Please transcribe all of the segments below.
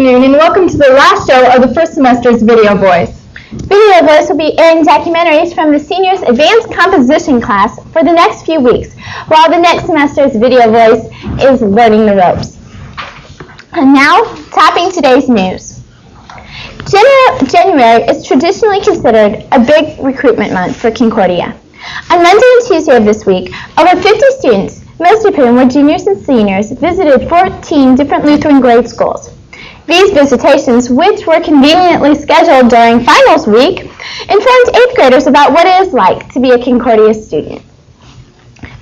afternoon, and welcome to the last show of the first semester's Video Voice. Video Voice will be airing documentaries from the seniors' advanced composition class for the next few weeks, while the next semester's Video Voice is learning the ropes. And now, topping today's news. January is traditionally considered a big recruitment month for Concordia. On Monday and Tuesday of this week, over 50 students, most of whom were juniors and seniors, visited 14 different Lutheran grade schools. These visitations, which were conveniently scheduled during finals week, informed 8th graders about what it is like to be a Concordia student.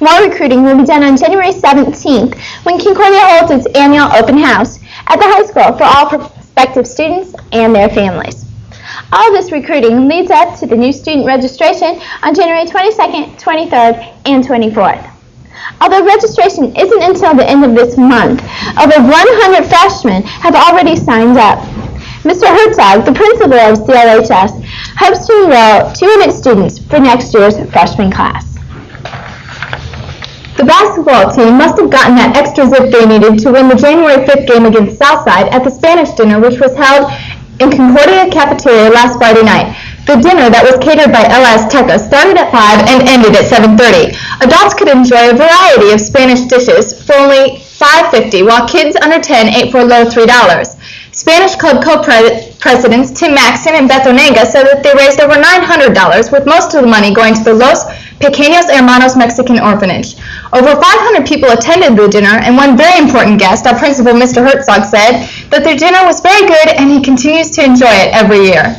More recruiting will be done on January 17th when Concordia holds its annual open house at the high school for all prospective students and their families. All of this recruiting leads up to the new student registration on January 22nd, 23rd, and 24th. Although registration isn't until the end of this month, over 100 freshmen have already signed up. Mr. Herzog, the principal of CLHS, hopes to enroll 200 students for next year's freshman class. The basketball team must have gotten that extra zip they needed to win the January 5th game against Southside at the Spanish dinner, which was held in Concordia Cafeteria last Friday night. The dinner that was catered by El Azteca started at 5 and ended at 7:30. Adults could enjoy a variety of Spanish dishes for only $5.50, while kids under 10 ate for a low $3. Spanish Club co-presidents Tim Maxon and Beth Onega said that they raised over $900, with most of the money going to the Los Pequeños Hermanos Mexican Orphanage. Over 500 people attended the dinner, and one very important guest, our principal, Mr. Herzog, said that their dinner was very good and he continues to enjoy it every year.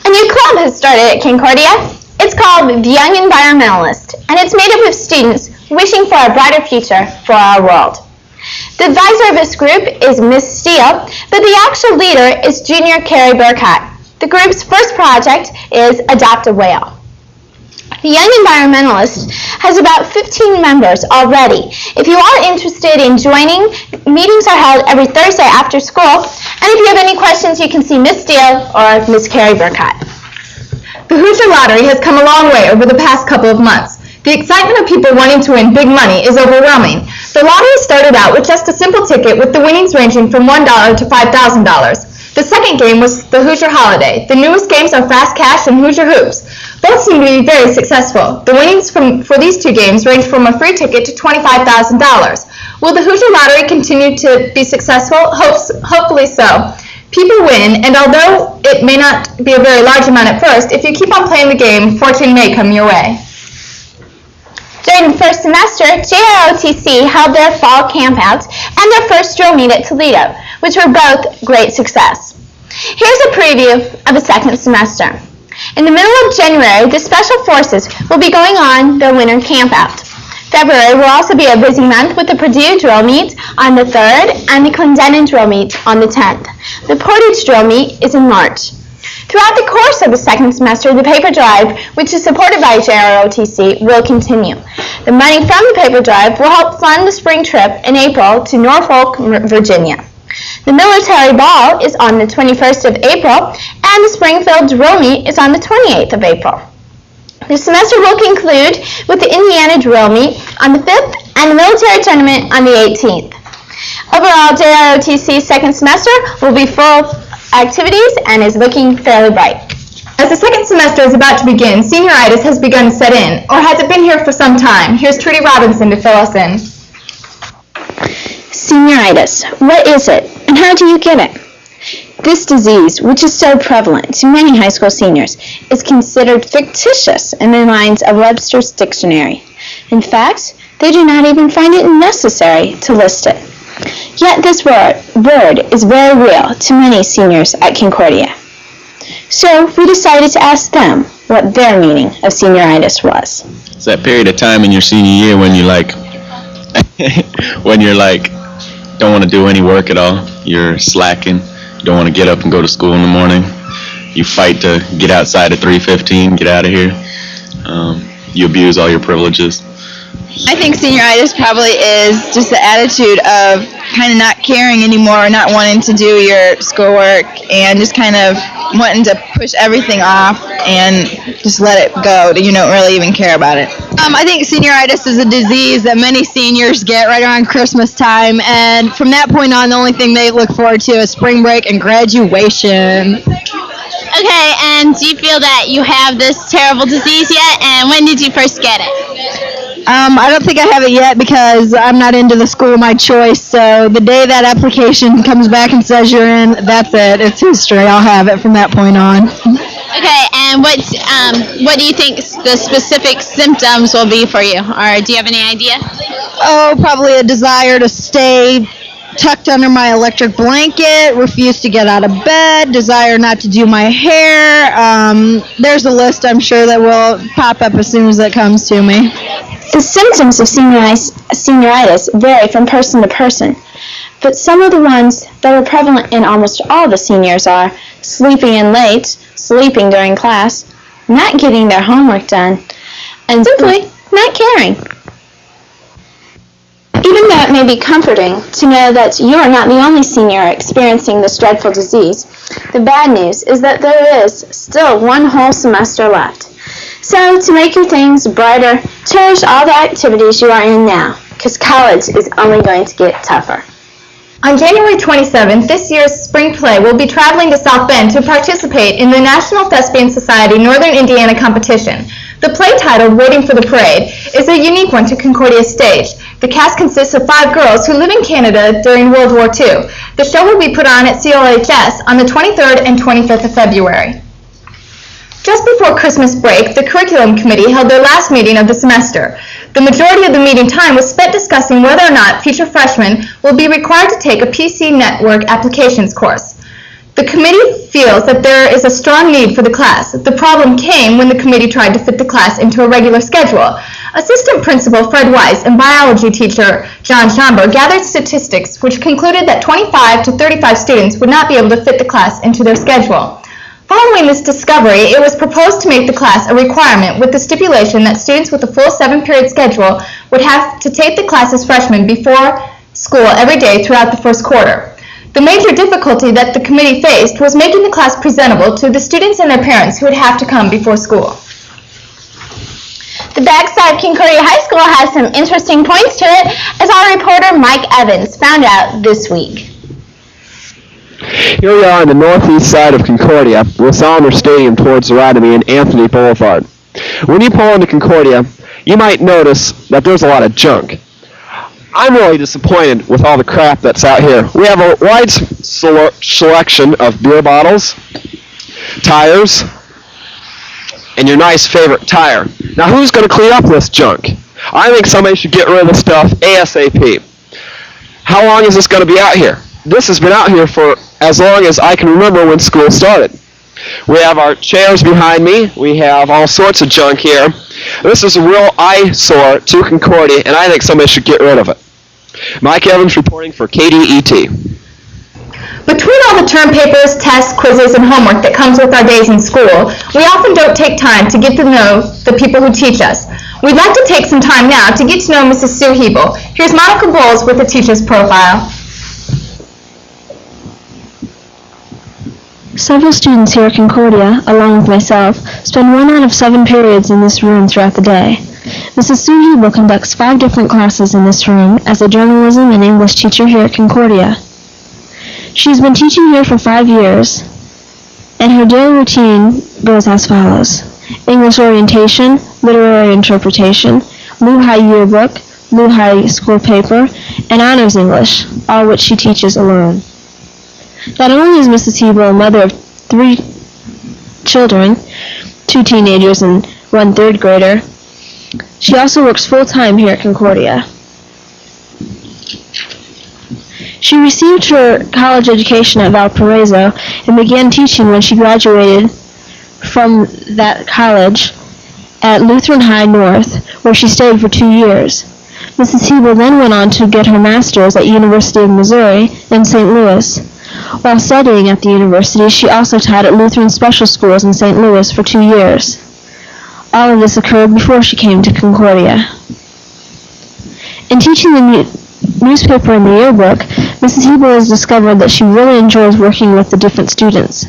A new club has started at Concordia. It's called the Young Environmentalist, and it's made up of students wishing for a brighter future for our world. The advisor of this group is Miss Steele, but the actual leader is Junior Carrie Burkott. The group's first project is Adopt a Whale. The Young Environmentalist has about 15 members already. If you are interested in joining, meetings are held every Thursday after school, and if you have any questions, you can see Miss Steele or Miss Carrie Burkott. The Hoosier Lottery has come a long way over the past couple of months. The excitement of people wanting to win big money is overwhelming. The lottery started out with just a simple ticket, with the winnings ranging from $1 to $5,000. The second game was the Hoosier Holiday. The newest games are Fast Cash and Hoosier Hoops. Both seem to be very successful. The winnings for these two games range from a free ticket to $25,000. Will the Hoosier Lottery continue to be successful? Hopefully so. People win, and although it may not be a very large amount at first, if you keep on playing the game, fortune may come your way. During the first semester, JROTC held their fall campouts and their first drill meet at Toledo, which were both great success. Here's a preview of the second semester. In the middle of January, the Special Forces will be going on their winter campout. February will also be a busy month with the Purdue drill meet on the 3rd and the Clendenin drill meet on the 10th. The Portage drill meet is in March. Throughout the course of the second semester, the paper drive, which is supported by JROTC, will continue. The money from the paper drive will help fund the spring trip in April to Norfolk, Virginia. The military ball is on the 21st of April, and the Springfield drill meet is on the 28th of April. The semester will conclude with the Indiana drill meet on the 5th and the military tournament on the 18th. Overall, JROTC's second semester will be full of activities and is looking fairly bright. As the second semester is about to begin, senioritis has begun to set in, or has it been here for some time? Here's Trudy Robinson to fill us in. Senioritis. What is it, and how do you get it? This disease, which is so prevalent to many high school seniors, is considered fictitious in the minds of Webster's Dictionary. In fact, they do not even find it necessary to list it. Yet this word is very real to many seniors at Concordia. So we decided to ask them what their meaning of senioritis was. It's that period of time in your senior year when you don't want to do any work at all. You're slacking. You don't want to get up and go to school in the morning. You fight to get outside at 3:15, get out of here. You abuse all your privileges. I think senioritis probably is just the attitude of kind of not caring anymore, not wanting to do your schoolwork, and just kind of wanting to push everything off and just let it go. You don't really even care about it. I think senioritis is a disease that many seniors get right around Christmas time, and from that point on, the only thing they look forward to is spring break and graduation. Okay, and do you feel that you have this terrible disease yet? And when did you first get it? I don't think I have it yet because I'm not into the school of my choice, so the day that application comes back and says you're in, that's it. It's history. I'll have it from that point on. Okay, and what do you think the specific symptoms will be for you? Or do you have any idea? Oh, probably a desire to stay tucked under my electric blanket, refuse to get out of bed, desire not to do my hair. There's a list, I'm sure, that will pop up as soon as it comes to me. The symptoms of senioritis vary from person to person, but some of the ones that are prevalent in almost all the seniors are sleeping in late, sleeping during class, not getting their homework done, and simply not caring. Even though it may be comforting to know that you are not the only senior experiencing this dreadful disease, the bad news is that there is still one whole semester left. So, to make your things brighter, cherish all the activities you are in now, because college is only going to get tougher. On January 27th, this year's spring play will be traveling to South Bend to participate in the National Thespian Society Northern Indiana competition. The play, titled Waiting for the Parade, is a unique one to Concordia's stage. The cast consists of 5 girls who live in Canada during World War II. The show will be put on at CLHS on the 23rd and 25th of February. Just before Christmas break, the Curriculum Committee held their last meeting of the semester. The majority of the meeting time was spent discussing whether or not future freshmen will be required to take a PC Network Applications course. The committee feels that there is a strong need for the class. The problem came when the committee tried to fit the class into a regular schedule. Assistant Principal Fred Weiss and biology teacher John Schomburg gathered statistics which concluded that 25 to 35 students would not be able to fit the class into their schedule. Following this discovery, it was proposed to make the class a requirement with the stipulation that students with a full 7-period schedule would have to take the class as freshmen before school every day throughout the first quarter. The major difficulty that the committee faced was making the class presentable to the students and their parents who would have to come before school. The backside of Concordia High School has some interesting points to it, as our reporter Mike Evans found out this week. Here we are on the northeast side of Concordia, with Salinger Stadium towards the right of me and Anthony Boulevard. When you pull into Concordia, you might notice that there's a lot of junk. I'm really disappointed with all the crap that's out here. We have a wide selection of beer bottles, tires, and your nice favorite tire. Now, who's going to clean up this junk? I think somebody should get rid of the stuff ASAP. How long is this going to be out here? This has been out here for as long as I can remember when school started. We have our chairs behind me. We have all sorts of junk here. This is a real eyesore to Concordia, and I think somebody should get rid of it. Mike Evans reporting for KDET. Between all the term papers, tests, quizzes, and homework that comes with our days in school, we often don't take time to get to know the people who teach us. We'd like to take some time now to get to know Mrs. Sue Hebel. Here's Monica Bowles with the teacher's profile. Several students here at Concordia, along with myself, spend 1 out of 7 periods in this room throughout the day. Mrs. Sue Hebel conducts 5 different classes in this room as a journalism and English teacher here at Concordia. She's been teaching here for 5 years, and her daily routine goes as follows: English orientation, literary interpretation, Lehigh yearbook, Lehigh school paper, and honors English, all which she teaches alone. Not only is Mrs. Hebel a mother of 3 children, 2 teenagers and 1 third grader, she also works full-time here at Concordia. She received her college education at Valparaiso and began teaching when she graduated from that college at Lutheran High North, where she stayed for 2 years. Mrs. Hebel then went on to get her master's at University of Missouri in St. Louis. While studying at the university, she also taught at Lutheran Special Schools in St. Louis for 2 years. All of this occurred before she came to Concordia. In teaching the newspaper and the yearbook, Mrs. Hebel has discovered that she really enjoys working with the different students,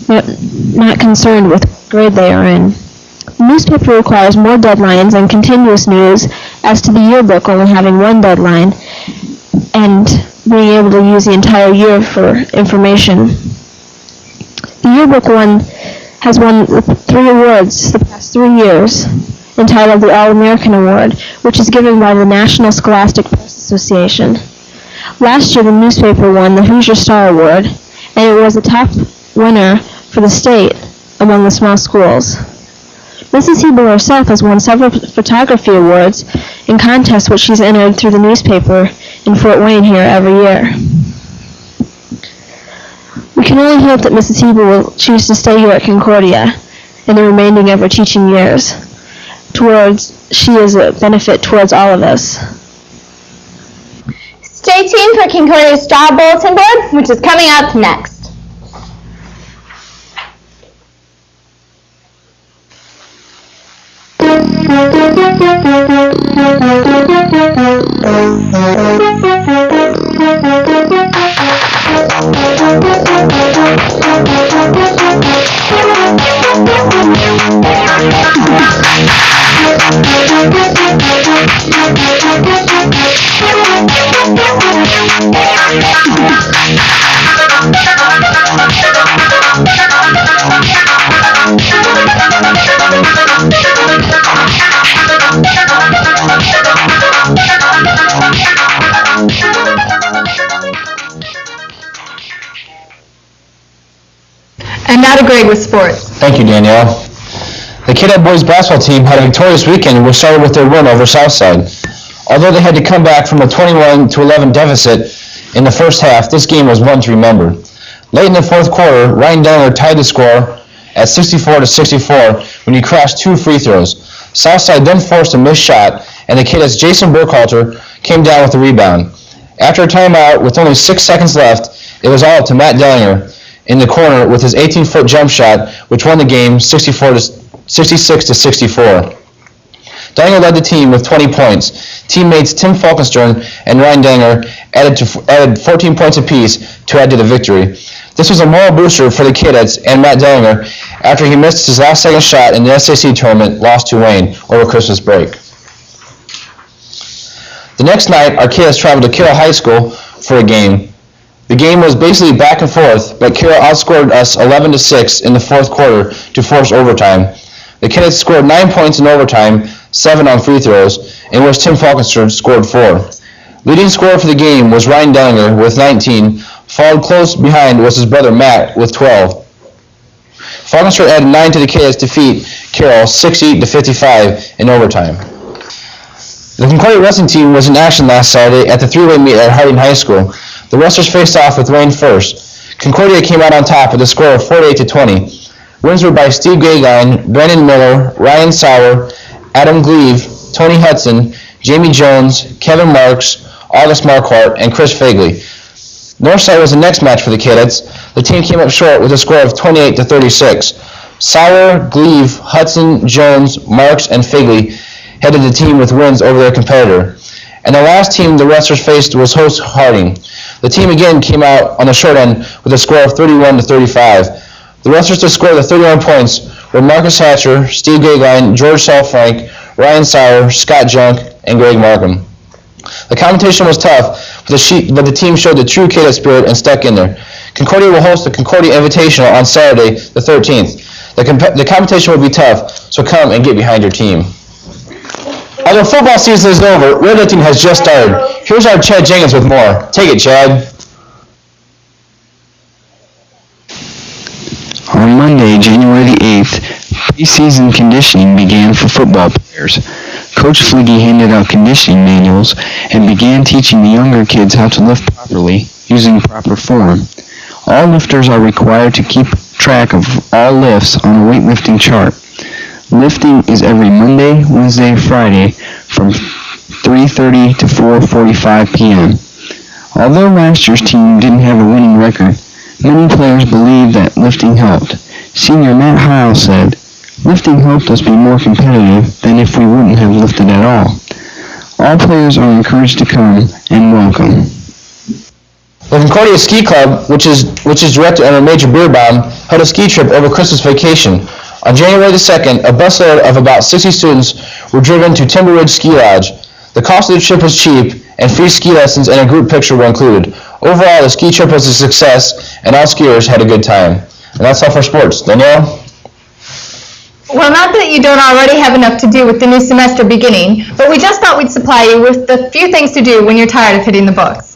not concerned with what grade they are in. The newspaper requires more deadlines and continuous news as to the yearbook only having one deadline and being able to use the entire year for information. The yearbook has won 3 awards the past 3 years, entitled the All-American Award, which is given by the National Scholastic Press Association. Last year, the newspaper won the Hoosier Star Award, and it was the top winner for the state among the small schools. Mrs. Hebel herself has won several photography awards in contests which she's entered through the newspaper in Fort Wayne here every year. We can only hope that Mrs. Hebel will choose to stay here at Concordia in the remaining of her teaching years. She is a benefit towards all of us. Stay tuned for Concordia's Job Bulletin Board, which is coming up next. And now to Greg with sports. Thank you, Danielle. The Kidette boys basketball team had a victorious weekend which started with their win over Southside. Although they had to come back from a 21-11 deficit in the first half, this game was one to remember. Late in the fourth quarter, Ryan Dellner tied the score at 64-64 when he crashed 2 free throws. Southside then forced a missed shot, and the Kidette's Jason Burkhalter came down with the rebound. After a timeout with only 6 seconds left, it was all up to Matt Dellner in the corner with his 18-foot jump shot, which won the game 66-64. Dellner led the team with 20 points. Teammates Tim Falkenstern and Ryan Dellner added 14 points apiece to add to the victory. This was a moral booster for the Kidetts and Matt Dellner after he missed his last second shot in the SAC tournament lost to Wayne over Christmas break. The next night, our Kidetts traveled to Carroll High School for a game. The game was basically back and forth, but Carroll outscored us 11-6 in the fourth quarter to force overtime. The Kidetts scored 9 points in overtime, 7 on free throws, in which Tim Falkenstern scored 4. Leading scorer for the game was Ryan Dellner with 19, followed close behind was his brother Matt with 12. Falkenstern added 9 to the Kidetts' defeat Carroll 60-55 in overtime. The Concordia wrestling team was in action last Saturday at the three-way meet at Harding High School. The wrestlers faced off with Wayne first. Concordia came out on top with a score of 48-20. Wins were by Steve Gagline, Brandon Miller, Ryan Sauer, Adam Gleave, Tony Hudson, Jamie Jones, Kevin Marks, August Marquardt, and Chris Fagley. Northside was the next match for the Kidetts. The team came up short with a score of 28-36. Sauer, Gleave, Hudson, Jones, Marks, and Fagley headed the team with wins over their competitor. And the last team the wrestlers faced was host Harding. The team again came out on the short end with a score of 31-35. The wrestlers to score the 31 points were Marcus Hatcher, Steve Gagline, George Salfrank, Ryan Sauer, Scott Junk, and Greg Markham. The competition was tough, but the team showed the true Kidett spirit and stuck in there. Concordia will host the Concordia Invitational on Saturday, the 13th. The competition will be tough, so come and get behind your team. Although football season is over, weightlifting has just started. Here's our Chad Jenkins with more. Take it, Chad. On Monday, January the 8th, preseason conditioning began for football players. Coach Fliggy handed out conditioning manuals and began teaching the younger kids how to lift properly using proper form. All lifters are required to keep track of all lifts on a weightlifting chart. Lifting is every Monday, Wednesday, Friday from 3:30 to 4:45 p.m. Although last year's team didn't have a winning record, many players believe that lifting helped. Senior Matt Heil said, "Lifting helped us be more competitive than if we wouldn't have lifted at all." All players are encouraged to come and welcome. The Concordia Ski Club, which is directed under Major Beerbaum, held a ski trip over Christmas vacation. On January the 2nd, a busload of about 60 students were driven to Timber Ridge Ski Lodge. The cost of the trip was cheap, and free ski lessons and a group picture were included. Overall, the ski trip was a success, and all skiers had a good time. And that's all for sports. Danielle? Well, not that you don't already have enough to do with the new semester beginning, but we just thought we'd supply you with the few things to do when you're tired of hitting the books.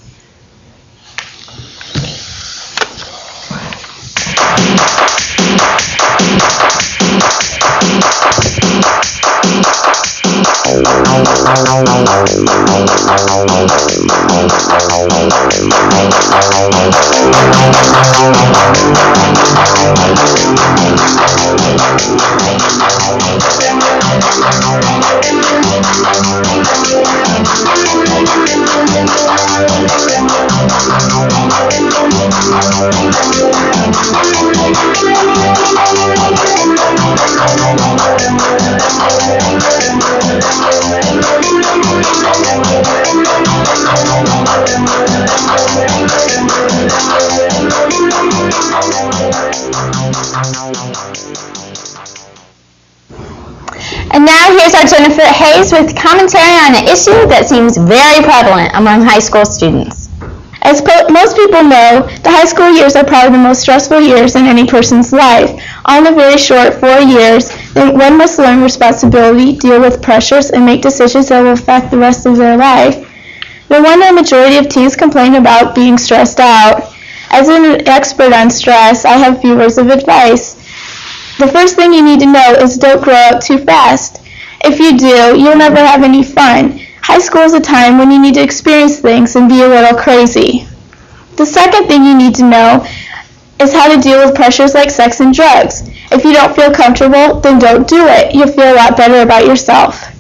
And now here's our Jennifer Hayes with commentary on an issue that seems very prevalent among high school students. As most people know, the high school years are probably the most stressful years in any person's life. All in a very short 4 years, one must learn responsibility, deal with pressures, and make decisions that will affect the rest of their life. No wonder a majority of teens complain about being stressed out. As an expert on stress, I have a few words of advice. The first thing you need to know is don't grow up too fast. If you do, you'll never have any fun. High school is a time when you need to experience things and be a little crazy. The second thing you need to know is how to deal with pressures like sex and drugs. If you don't feel comfortable, then don't do it. You'll feel a lot better about yourself.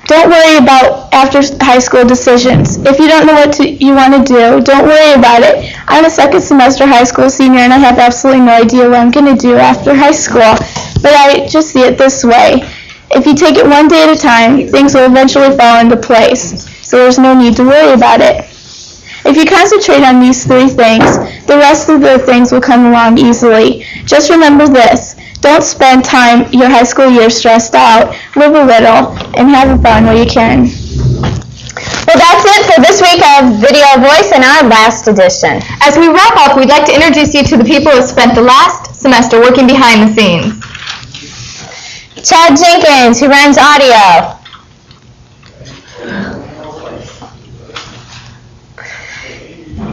Don't worry about after high school decisions. If you don't know what you want to do, don't worry about it. I'm a second semester high school senior and I have absolutely no idea what I'm going to do after high school. But I just see it this way. If you take it one day at a time, things will eventually fall into place. So there's no need to worry about it. If you concentrate on these 3 things, the rest of the things will come along easily. Just remember this. Don't spend time your high school years stressed out. Live a little and have fun while you can. Well, that's it for this week of Video Voice in our last edition. As we wrap up, we'd like to introduce you to the people who spent the last semester working behind the scenes. Chad Jenkins, who runs audio.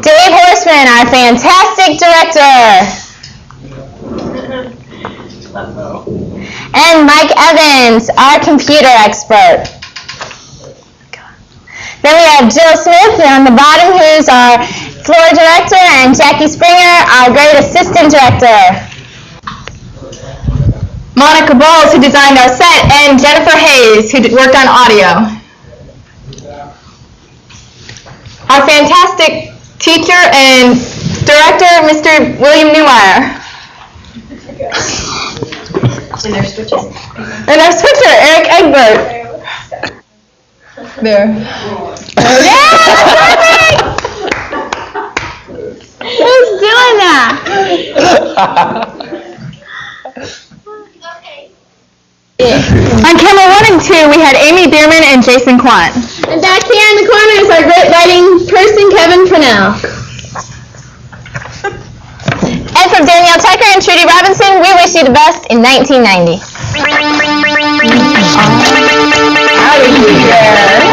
Dave Horseman, our fantastic director. And Mike Evans, our computer expert. Then we have Jill Smith on the bottom, who's our floor director, and Jackie Springer, our great assistant director. Monica Bowles, who designed our set, and Jennifer Hayes, who worked on audio. Our fantastic teacher and director, Mr. William Newmeyer. And our switcher, Eric Egbert. There. Yeah, perfect! Who's doing that? On camera 1 and 2, we had Amy Bierman and Jason Quant. And back here in the corner is our great lighting person, Kevin Purnell. And from Danielle Tucker and Trudy Robinson, we wish you the best in 1990. Out of here.